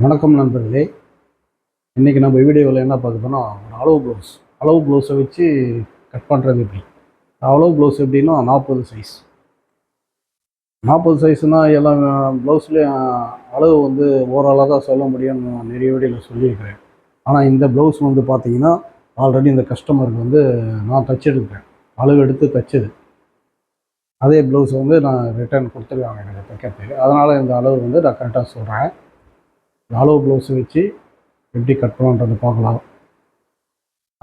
வணக்கம் நண்பர்களே. இன்றைக்கி நம்ம வீடியோவில் என்ன பார்க்க போனால் ஒரு அளவு ப்ளவுஸை வச்சு கட் பண்ணுறது எப்படி. அளவு ப்ளவுஸ் எப்படின்னா 40 சைஸ். 40 சைஸ்னால் எல்லாம் ப்ளவுஸ்லேயும் அளவு வந்து ஓரளவு தான் சொல்ல முடியும்னு நான் நிறைய வீடியோவில் சொல்லியிருக்கிறேன். ஆனால் இந்த ப்ளவுஸ் வந்து பார்த்திங்கன்னா ஆல்ரெடி இந்த கஸ்டமருக்கு வந்து நான் தைச்சிருக்கிறேன், அளவு எடுத்து தைச்சது. அதே ப்ளவுஸ் வந்து நான் ரிட்டர்ன் கொடுத்துருக்காங்க எனக்கு தைக்கிறதுக்கு. அதனால் இந்த அளவு வந்து நான் கரெக்டாக சொல்கிறேன். இந்த அளவு ப்ளவுஸை வச்சு எப்படி கட் பண்ணுறதை பார்க்கலாம்.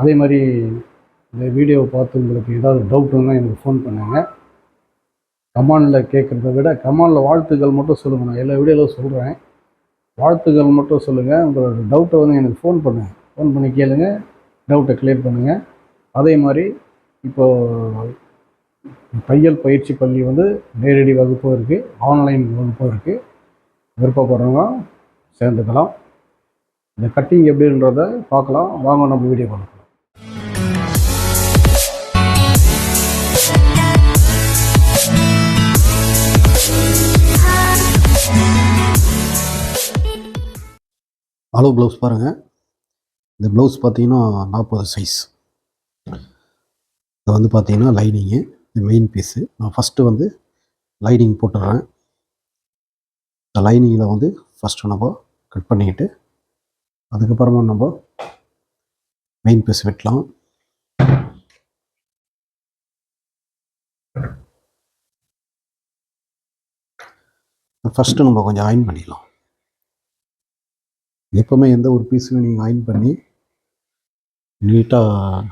அதே மாதிரி இந்த வீடியோவை பார்த்து உங்களுக்கு ஏதாவது டவுட்டுன்னா எனக்கு ஃபோன் பண்ணுங்கள். கமெண்டில் கேட்குறத விட கமெண்டில் வாழ்த்துக்கள் மட்டும் சொல்லுங்கள். நான் எல்லா வீடியோவில் சொல்கிறேன், வாழ்த்துக்கள் மட்டும் சொல்லுங்கள். உங்களோட டவுட்டை வந்து எனக்கு ஃபோன் பண்ணுங்கள். ஃபோன் பண்ணி கேளுங்க, டவுட்டை கிளியர் பண்ணுங்கள். அதே மாதிரி இப்போது தையல் பயிற்சி பள்ளி வந்து நேரடி வகுப்பும் இருக்குது, ஆன்லைன் வகுப்பும் இருக்குது. விருப்பப்படுறவங்க சேர்ந்துக்கலாம். இந்த கட்டிங் எப்படின்றத பார்க்கலாம். வாங்க நம்ம வீடியோ பார்க்கலாம். அளவு ப்ளவுஸ் பாருங்கள். இந்த ப்ளவுஸ் பார்த்தீங்கன்னா 40 சைஸ். இது வந்து பார்த்தீங்கன்னா லைனிங்கு, இது மெயின் பீஸு. நான் ஃபஸ்ட்டு வந்து லைனிங் போட்டுடுறேன். இந்த லைனிங்கில் வந்து ஃபஸ்ட்டு நம்ம கட் பண்ணிக்கிட்டு அதுக்கப்புறமா நம்ம மெயின் பீஸ் வெட்டலாம். ஃபஸ்ட்டு நம்ம கொஞ்சம் அயன் பண்ணிக்கலாம். எப்போவுமே எந்த ஒரு பீஸும் நீங்கள் அயன் பண்ணி நீட்டாக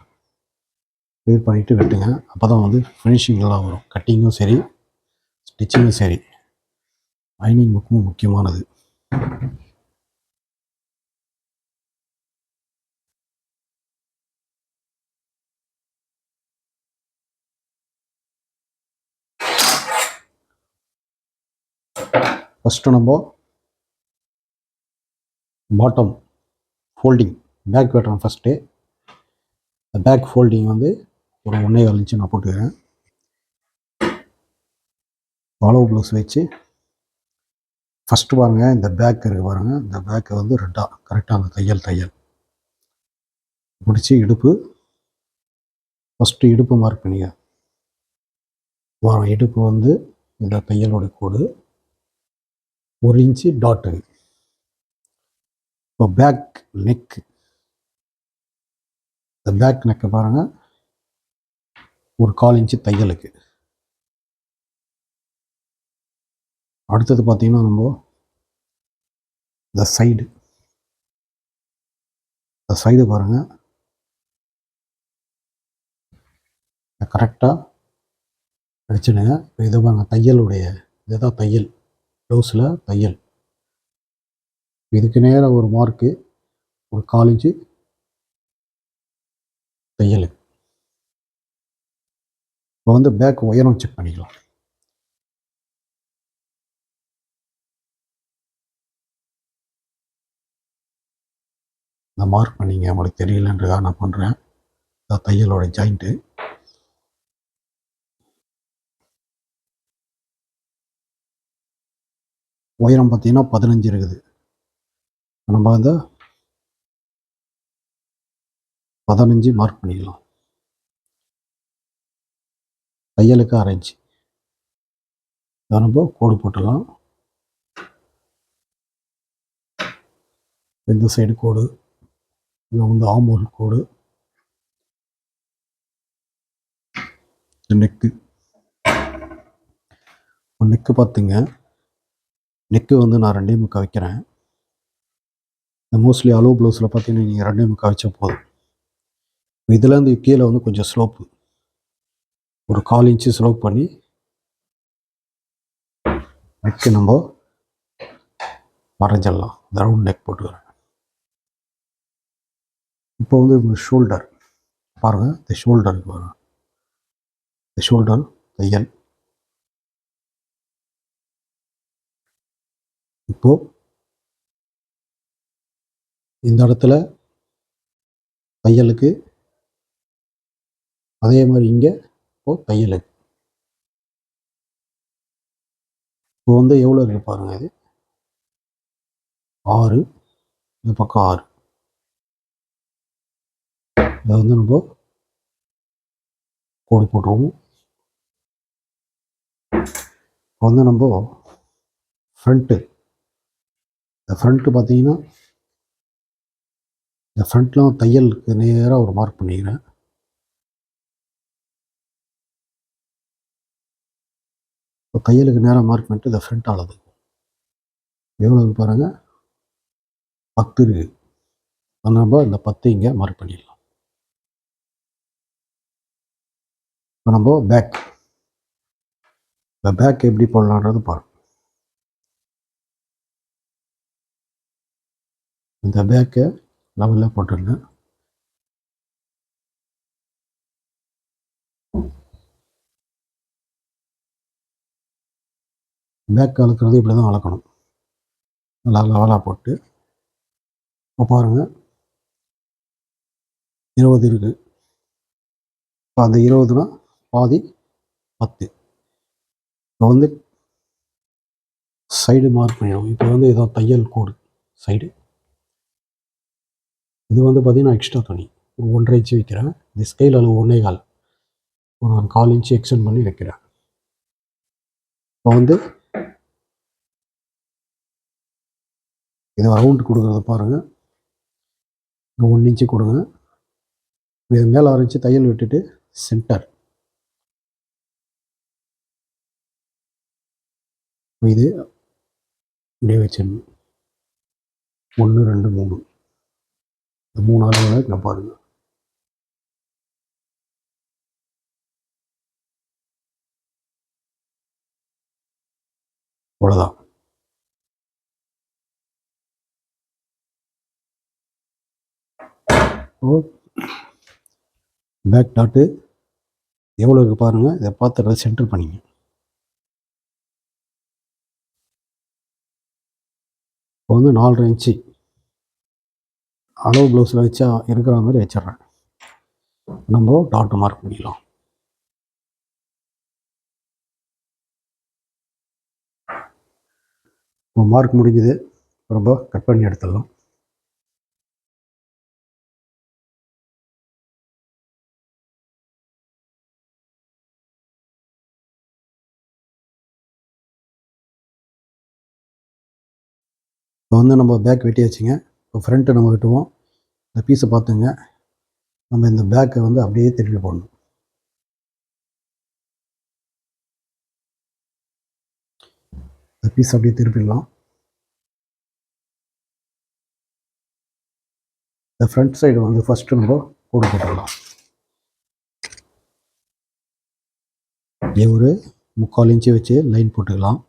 க்ளியர் பண்ணிவிட்டு வெட்டுங்க. அப்போ தான் வந்து ஃபினிஷிங்கெல்லாம் வரும். கட்டிங்கும் சரி, ஸ்டிச்சிங்கும் சரி, அயனிங் ரொம்ப முக்கியமானது. ஃபஸ்ட்டு நம்ம பாட்டம் ஃபோல்டிங் பேக் வெட்டுறோம். ஃபஸ்ட்டு இந்த பேக் ஃபோல்டிங் வந்து ஒரு 1.25 இன்ச்சு நான் போட்டுக்கிறேன். அளவு ப்ளவுஸ் வச்சு ஃபஸ்ட்டு பாருங்கள், இந்த பேக் இருக்குது பாருங்கள். இந்த பேக்கை வந்து ரெட்டாக கரெக்டாக அந்த தையல் முடித்து இடுப்பு ஃபஸ்ட்டு இடுப்பு மார்க் பண்ணிங்க. இடுப்பு வந்து இந்த தையலோட கோடு 1 இன்ச்சு டாட்டு. இப்போ பேக் நெக்கு, இந்த பேக் நெக்கை பாருங்கள், ஒரு 1/4 இன்ச்சு தையலுக்கு. அடுத்தது பார்த்தீங்கன்னா நம்ம இந்த சைடு பாருங்கள், கரெக்டாக அடிச்சுடுங்க. இப்போ இதை பாருங்கள், தையலுடைய இதுதான் தையல், ப்ளவுஸில் தையல். இதுக்கு நேராக ஒரு மார்க்கு, ஒரு 1/4 இன்ச்சு தையலுக்கு. இப்போ வந்து பேக் உயரம் செக் பண்ணிக்கலாம். இந்த மார்க் பண்ணிங்க, உங்களுக்கு தெரியலன்றதாக நான் பண்ணுறேன். தையலோட ஜாயிண்ட்டு உயரம் பார்த்தீங்கன்னா 15 இருக்குது. நம்ம வந்து 15 மார்க் பண்ணிக்கலாம். தையலுக்கு 1/2 இன்ச்சு நம்ம கோடு போட்டுடலாம். இந்த சைடு கோடு, இது வந்து ஆம்போல் கோடு. நெக்கு பார்த்துங்க, நெக்கு வந்து நான் 2.25 வைக்கிறேன். இந்த மோஸ்ட்லி அளவு ப்ளவுஸில் பார்த்தீங்கன்னா நீங்கள் 2.25 வச்சா போதும். இதுலேருந்து கீழே வந்து கொஞ்சம் ஸ்லோப்பு, ஒரு 1/4 இன்ச்சு ஸ்லோப் பண்ணி நெக்கு நம்ம வரைஞ்சிடலாம். இந்த ரவுண்ட் நெக் போட்டுக்கிறேன். இப்போ வந்து ஷோல்டர் பாருங்கள், இந்த ஷோல்டருக்கு பாருங்கள், இந்த ஷோல்டர் தையல். இப்போ இந்த இடத்துல தையலுக்கு, அதே மாதிரி இங்கே இப்போ தையலுக்கு. இப்போ வந்து எவ்வளோ இருக்குது பாருங்கள். இது 6, இந்த பக்கம் 6. இதை வந்து நம்ம கோடு போட்டுருவோம். இப்போ வந்து நம்ம ஃப்ரண்ட்டு, இந்த ஃப்ரண்ட்டு பார்த்தீங்கன்னா இந்த ஃப்ரண்ட்டில் தையலுக்கு நேராக ஒரு மார்க் பண்ணிக்கிறேன். இப்போ தையலுக்கு நேராக மார்க் பண்ணிட்டு இந்த ஃப்ரண்ட் அளவு எவ்வளோ பாருங்கள், 10 இருக்குது. நம்ம இந்த 10 இங்கே மார்க் பண்ணிடலாம். இப்போ நம்ம இந்த பேக் எப்படி போடலான்றது பாருங்கள். இந்த பேக்கை லெவலில் போட்டுருங்க. பேக் அளக்கிறது இப்படி தான் அளக்கணும். நல்லா லெவலாக போட்டு இப்போ பாருங்கள் 20 இருக்குது. இப்போ அந்த 20னா பாதி 10. இப்போ வந்து சைடு மார்க் பண்ணிடும். இப்போ வந்து ஏதோ தையல் கோடு சைடு. இது வந்து பார்த்திங்கன்னா எக்ஸ்ட்ரா துணி ஒரு 1.5 இன்ச்சு வைக்கிறேன். இந்த ஸ்கேல் அளவு 1.25, ஒரு 1/4 இன்ச்சு எக்ஸ்டெண்ட் பண்ணி வைக்கிறேன். இப்போ வந்து இதை ரவுண்டு கொடுக்குறத பாருங்கள். 1 இன்ச்சு கொடுங்க. இது மேலே ஆரம்பித்து தையல் விட்டுட்டு சென்டர். இது இப்படியே வச்சிடணும். 1, 2, 3 இந்த 3 அளவுகளை இங்கே பாருங்கள். அவ்வளோதான். பேக் டாட்டு எவ்வளோ இருக்குது பாருங்கள். இதை பார்த்து சென்டர் பண்ணிங்க. இப்போ வந்து 4.5 இன்ச்சு அளவு ப்ளவுஸில் வச்சா இருக்கிற மாதிரி வச்சிட்றேன். நம்ம டாட் மார்க் பண்ணிடலாம். இப்போ மார்க் முடிஞ்சுது. ரொம்ப கட் பண்ணி எடுத்துடலாம். இப்போ வந்து நம்ம பேக் வெட்டி வச்சுங்க. இப்போ ஃப்ரண்ட்டு நம்ம வெட்டுவோம். இந்த பீஸை பார்த்துங்க. நம்ம இந்த பேக்கை வந்து அப்படியே திருப்பி போடணும். இந்த பீஸ் அப்படியே திருப்பிடலாம். இந்த ஃப்ரண்ட் சைடு வந்து ஃபஸ்ட்டு நம்ம கோடு போட்டுடலாம். ஒரு 3/4 இன்ச்சு வச்சு லைன் போட்டுக்கலாம்.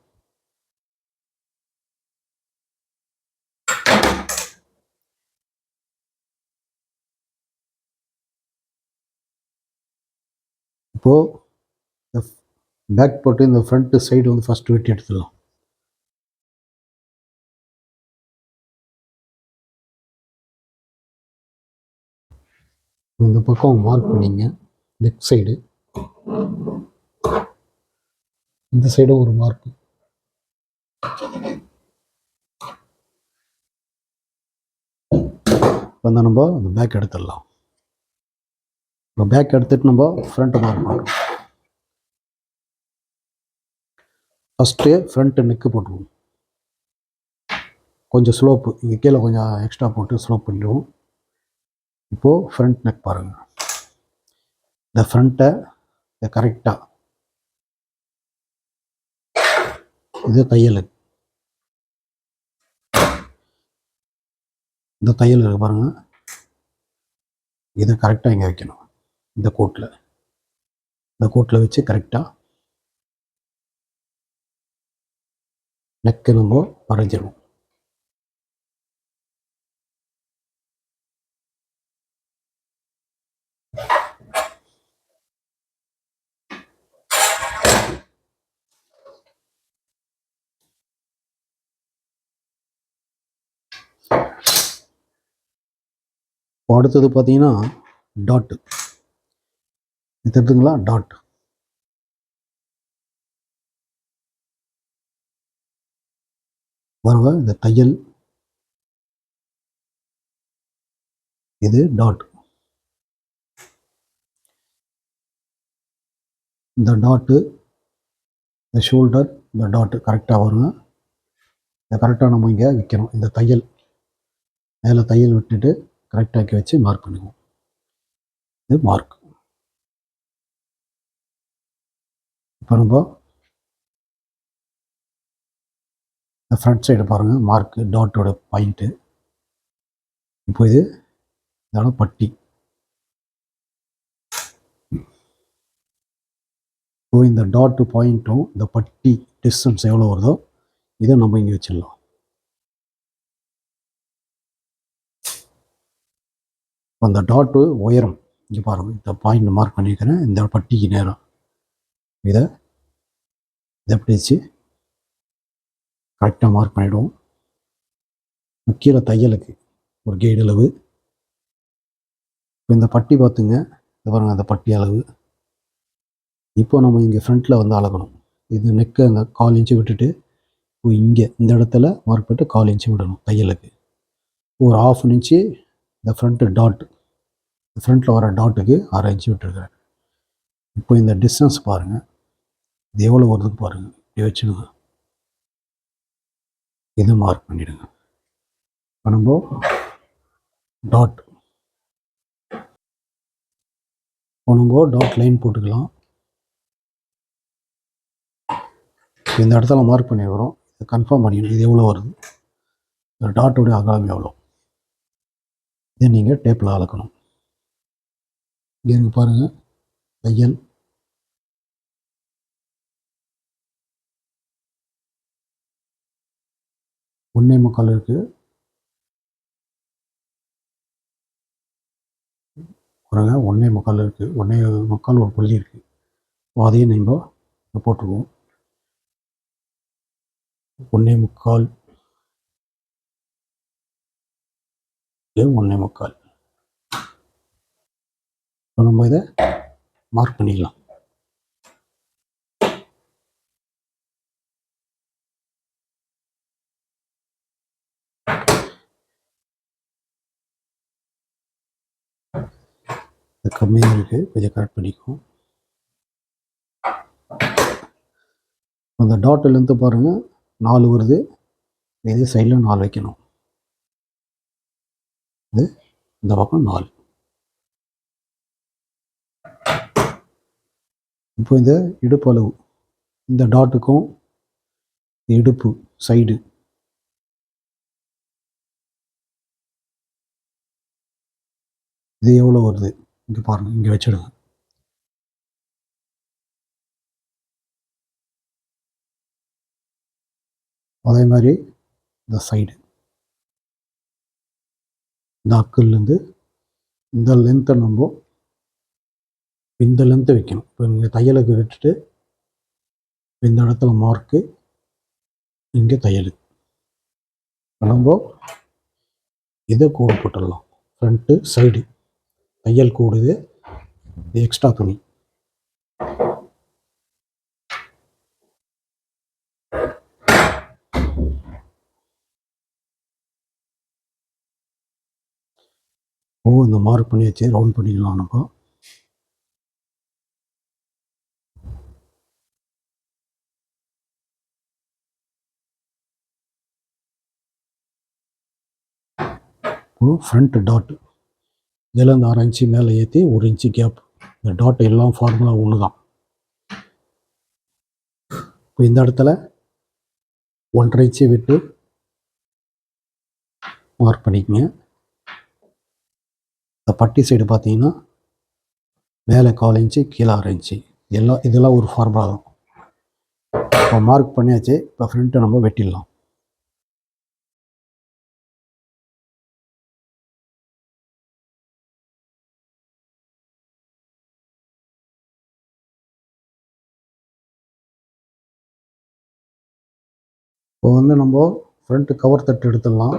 இப்போது இந்த பேக் போட்டு இந்த ஃப்ரண்ட்டு சைடு வந்து ஃபஸ்ட்டு வெட்டி எடுத்துடலாம். இந்த பக்கம் மார்க் பண்ணிங்க. நெக் சைடு இந்த சைடும் ஒரு மார்க். வந்து நம்ம அந்த பேக் எடுத்துடலாம். இப்போ பேக் எடுத்துகிட்டு நம்ம ஃப்ரண்ட்டு மார்க் பண்ணுறோம். ஃபஸ்ட்டு ஃப்ரண்ட்டு நெக்கு போட்டுருவோம். கொஞ்சம் ஸ்லோப்பு இங்கே கீழே கொஞ்சம் எக்ஸ்ட்ரா போட்டு ஸ்லோப் பண்ணிடுவோம். இப்போது ஃப்ரண்ட் நெக் பாருங்கள். இந்த ஃப்ரண்ட்டை கரெக்டாக இது தையல், இந்த தையல் இருக்குது பாருங்கள். இதை கரெக்டாக இங்கே வைக்கணும். இந்த கோட்டில் வச்சு கரெக்டாக நெக்கு நம்ம வரைஞ்சிடும். இப்போ அடுத்தது பார்த்தீங்கன்னா டாட்டு. இது தெரியுதுங்களா? டாட் பாருங்க. இந்த தையல் இது டாட். இந்த டாட்டு, இந்த ஷோல்டர், இந்த டாட்டு கரெக்டாக வருங்க. இதை கரெக்டாக நம்ம இங்கே வைக்கணும். இந்த தையல் மேலே தையல் விட்டுட்டு கரெக்டாக்கி வச்சு மார்க் பண்ணுவோம். இது மார்க். இப்போ நம்ம இந்த ஃப்ரண்ட் சைடு பாருங்கள், மார்க்கு டாட்டோட பாயிண்ட்டு. இப்போ இது இதோட பட்டி. இப்போ இந்த டாட்டு பாயிண்ட்டும் இந்த பட்டி டிஸ்டன்ஸ் எவ்வளோ வருதோ இதை நம்ம இங்கே வச்சிடலாம். இப்போ அந்த டாட்டு உயரம் இங்கே பாருங்கள், இந்த பாயிண்ட் மார்க் பண்ணியிருக்கிறேன். இந்த பட்டிக்கு நேரம் இதை எப்படி வச்சு கரெக்டாக மார்க் பண்ணிவிடுவோம். கீழே தையலுக்கு ஒரு கைடு அளவு. இப்போ இந்த பட்டி பார்த்துங்க, இந்த பாருங்கள் அந்த பட்டி அளவு. இப்போ நம்ம இங்கே ஃப்ரண்ட்டில் வந்து அளக்கணும். இது நெக்கை அந்த 1/4 இன்ச்சு விட்டுட்டு இப்போ இங்கே இந்த இடத்துல மார்க் பண்ணிட்டு 1/4 இன்ச்சு விடணும் தையலுக்கு. ஒரு 1/2 இன்ச்சு இந்த ஃப்ரண்ட்டு டாட், ஃப்ரண்ட்டில் வர டாட்டுக்கு 1/2 இன்ச்சு விட்டுருக்குறேன். இப்போ இந்த டிஸ்டன்ஸ் பாருங்கள், இது எவ்வளோ வருதுன்னு பாருங்கள். இப்படி வச்சுடுங்க, இதை மார்க் பண்ணிவிடுங்க. இப்போ நம்ம டாட் டாட் லைன் போட்டுக்கலாம். இந்த இடத்துல மார்க் பண்ணி வரும், இதை கன்ஃபார்ம் பண்ணிக்கணும். இது எவ்வளோ வருது, இந்த டாட்டோடைய அகலம் எவ்வளோ, இதை நீங்கள் டேப்பில் அளக்கணும். இங்கே பாருங்கள் தையல். ஒன்றே முக்கால் இருக்குது. பாருங்க, 1.25 இருக்குது. 1.25 ஒரு புள்ளி இருக்குது. அதையும் நம்ம போட்டுருவோம். 1.25 1.25. இப்போ நம்ம இதை மார்க் பண்ணிக்கலாம். இது கம்மியாக இருக்குது, கொஞ்சம் கரெக்ட் பண்ணிக்குவோம். அந்த டாட்டிலேருந்து பாருங்கள் 4 வருது. இதே சைடில் 4 வைக்கணும். இது இந்த பக்கம் 4. இப்போ இந்த இடுப்பு அளவு, இந்த டாட்டுக்கும் இடுப்பு சைடு இது எவ்வளோ வருது இங்கே பாருங்கள், இங்கே வச்சிடுங்க. அதே மாதிரி இந்த சைடு இந்த அக்குலேருந்து இந்த லென்த்தை நம்ம இந்த லென்த்தை வைக்கணும். இப்போ இங்கே தையலுக்கு விட்டுட்டு இந்த இடத்துல மார்க்கு, இங்கே தையலுக்கு நம்ம இதை கோடு போட்டுடலாம். ஃப்ரண்ட்டு சைடு தையல் கூடுது, இது எக்ஸ்ட்ரா துணி. இந்த மார்க் பண்ணி வச்சு ரவுண்ட் பண்ணிக்கலாம். நம்ம ஃப்ரண்ட் டாட் இதில் 6 இன்ச்சு மேலே ஏற்றி 1 இன்ச்சு கேப். இந்த டாட் எல்லாம் ஃபார்முலா ஒன்று தான். இப்போ இந்த இடத்துல 1.5 இன்ச்சு விட்டு மார்க் பண்ணிக்கங்க. இந்த பட்டி சைடு பார்த்தீங்கன்னா மேலே 1/4 இன்ச்சு, கீழே 6 இன்ச்சு. இதெல்லாம் ஒரு ஃபார்முலா தான். இப்போ மார்க் பண்ணியாச்சு. இப்போ ஃப்ரண்ட்டை நம்ம வெட்டிடலாம். இப்போ வந்து நம்ம ஃப்ரண்ட்டு கவர் தட்டு எடுத்துடலாம்.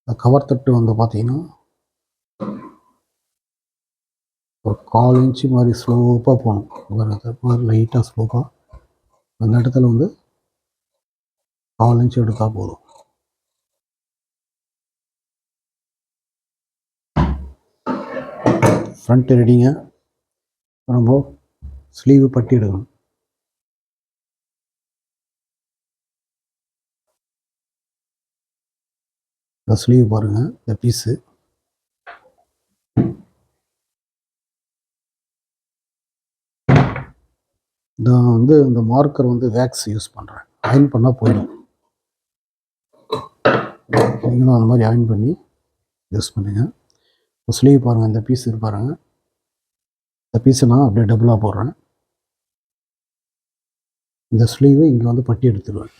அந்த கவர் தட்டு வந்து பார்த்தீங்கன்னா ஒரு 1/4 இன்ச்சு மாதிரி ஸ்லோப்பாக போகணும். லைட்டாக ஸ்லோப்பாக அந்த இடத்துல வந்து 1/4 இன்ச்சு எடுத்தால் போதும். ஃப்ரண்ட்டு ரெடிங்க. நம்ம ஸ்லீவு பட்டி எடுக்கணும். இந்த ஸ்லீவ் பாருங்கள், இந்த பீஸு நான் வந்து இந்த மார்க்கர் வந்து வேக்ஸ் யூஸ் பண்ணுறேன். அயன் பண்ணால் போயிடும். நீங்களும் அந்த மாதிரி அயன் பண்ணி யூஸ் பண்ணுங்கள். இப்போ ஸ்லீவ் பாருங்கள், இந்த பீஸ் பாருங்கள். இந்த பீஸை நான் அப்படியே டபுளாக போடுறேன். இந்த ஸ்லீவு இங்கே வந்து பட்டி எடுத்துடுவேன்.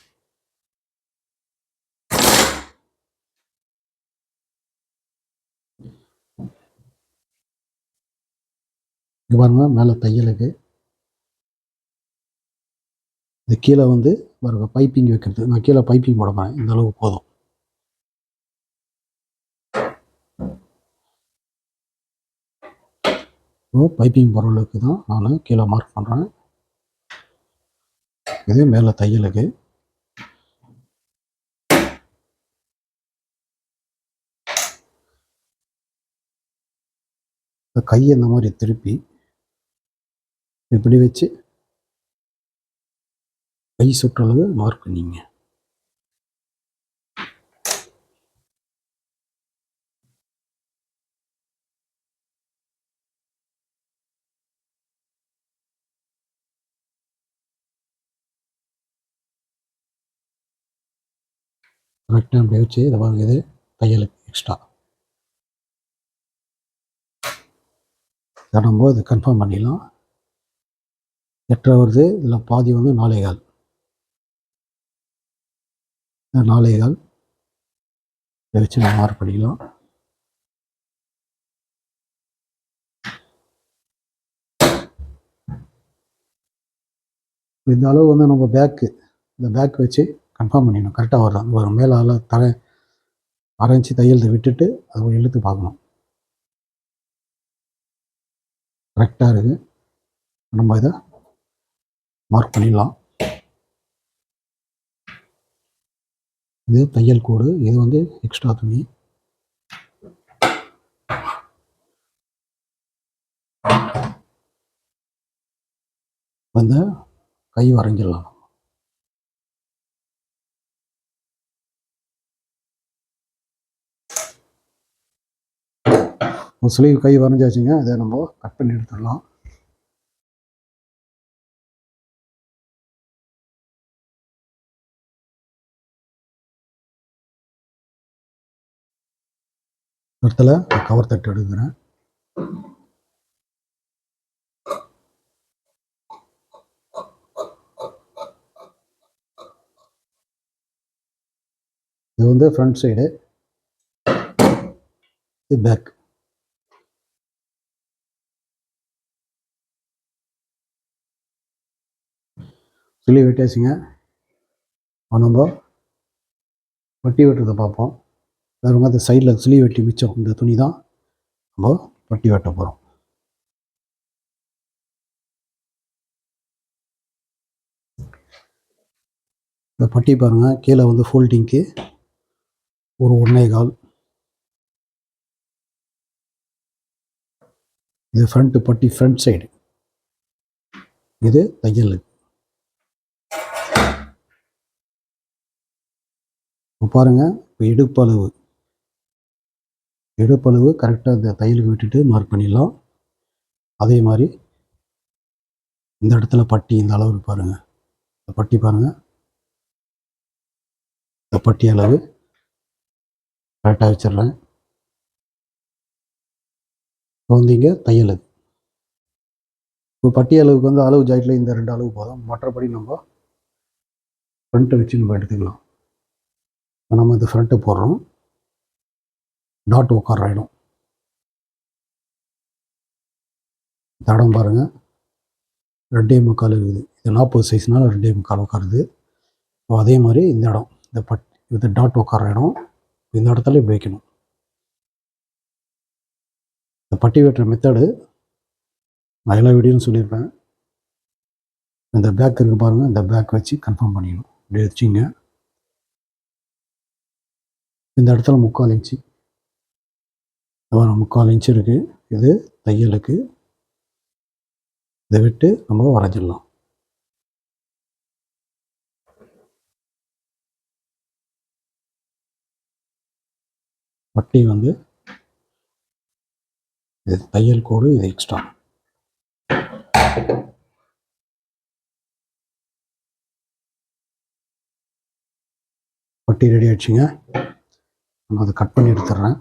இங்கே பாருங்கள், மேலே தையலுக்கு இது கீழே வந்து பாருங்கள் பைப்பிங் வைக்கிறது. நான் கீழே பைப்பிங் போட போகிறேன். இந்த அளவுக்கு போதும். பைப்பிங் போகிற அளவுக்கு தான் நான் கீழே மார்க் பண்ணுறேன். இது மேலே தையலுக்கு. இந்த கையை இந்த மாதிரி திருப்பி இப்படி வச்சு கை சுற்றளவு மார்க் பண்ணிங்க. கரெக்டாக அப்படி வச்சு இதை வாங்குது தையலுக்கு எக்ஸ்ட்ரா. நம்ம இதை கன்ஃபார்ம் பண்ணிடலாம். 8 வருது. இதில் பாதி வந்து 4.25. 4.25 இதை வச்சு நம்ம மார்க் பண்ணிக்கலாம். இந்த அளவு வந்து நம்ம இந்த பேக் வச்சு கன்ஃபார்ம் பண்ணிடணும். கரெக்டாக வரும். ஒரு மேலே தலை அரைஞ்சி தையல் விட்டுட்டு அதை இழுத்து பார்க்கணும். கரெக்டாக இருக்குது. நம்ம இதை மார்க் பண்ணிடலாம். இது தையல் கோடு. இது வந்து எக்ஸ்ட்ரா துணி. வந்து கை வரைஞ்சிடலாம். ஸ்லீவ் கை வரைஞ்சாச்சுங்க. இதை நம்ம கட் பண்ணி எடுத்துடலாம். இடத்துல கவர் தட்டு எடுக்கிறேன். இது வந்து ஃப்ரண்ட் சைடு, இது பேக். சொல்லி வெட்டியாச்சுங்க. நம்ம வட்டி வெட்டுறதை பார்ப்போம். வேறு அந்த சைடில் சுழி வெட்டி மிச்சம் இந்த துணி தான் நம்ம வட்டி வெட்ட போகிறோம். இந்த பட்டி பாருங்கள், கீழே வந்து ஃபோல்டிங்க்கு ஒரு 1.25. இது ஃப்ரண்ட் பட்டி, ஃப்ரண்ட் சைடு. இது தையல். இப்போ பாருங்கள், இப்போ இடுப்பளவு கரெக்டாக இந்த தையலுக்கு விட்டுட்டு மார்க் பண்ணிடலாம். அதே மாதிரி இந்த இடத்துல பட்டி இந்த அளவுக்கு பாருங்கள். இந்த பட்டி பாருங்கள், இந்த பட்டி அளவு கரெக்டாக வச்சிடுறேன். இப்போ வந்து இங்கே தையல். இப்போ பட்டி அளவுக்கு வந்து அளவு ஜாயிட்டில் இந்த 2 அளவு போதும். மற்றபடி நம்ம ஃப்ரண்ட்டை வச்சு நம்ம எடுத்துக்கலாம். இப்போ நம்ம இந்த ஃப்ரண்ட்டை போடுறோம். டாட் உட்கார இடம். இந்த இடம் பாருங்கள், 2.25 இருக்குது. இது 40 சைஸ்னால 2.25 உட்காருது. இப்போ அதே மாதிரி இந்த இடம், இந்த டாட் உட்கார இடம் இந்த இடத்துல இப்படி வைக்கணும். இந்த பட்டி வெட்டுற மெத்தடு நான் எல்லா வீடியோன்னு சொல்லியிருப்பேன். இந்த பேக் இருக்குது பாருங்கள், இந்த பேக் வச்சு கன்ஃபார்ம் பண்ணிக்கணும். இப்படி வச்சுங்க. இந்த இடத்துல 3/4 இன்ச்சு இருக்குது. இது தையலுக்கு இதை விட்டு நம்ம வரைஞ்சிடலாம். பட்டி வந்து இது தையல் கோடு, இது எக்ஸ்ட்ரா. பட்டி ரெடி ஆயிடுச்சுங்க. நம்ம அதை கட் பண்ணி எடுத்துடுறேன்.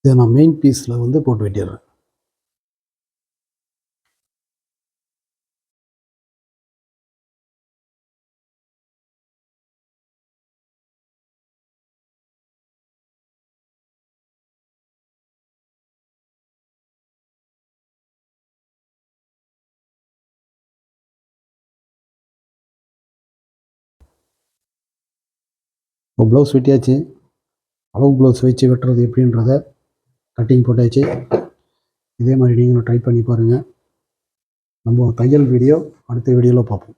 இதை நான் மெயின் பீஸில் வந்து போட்டு வெட்டிடுறேன். இப்போ ப்ளவுஸ் வெட்டியாச்சு. அளவு ப்ளவுஸ் வச்சு வெட்டுறது எப்படின்றத கட்டிங் போட்டாச்சு. இதே மாதிரி நீங்களும் ட்ரை பண்ணி பாருங்கள். நம்ம தையல் வீடியோ அடுத்த வீடியோவில் பார்ப்போம்.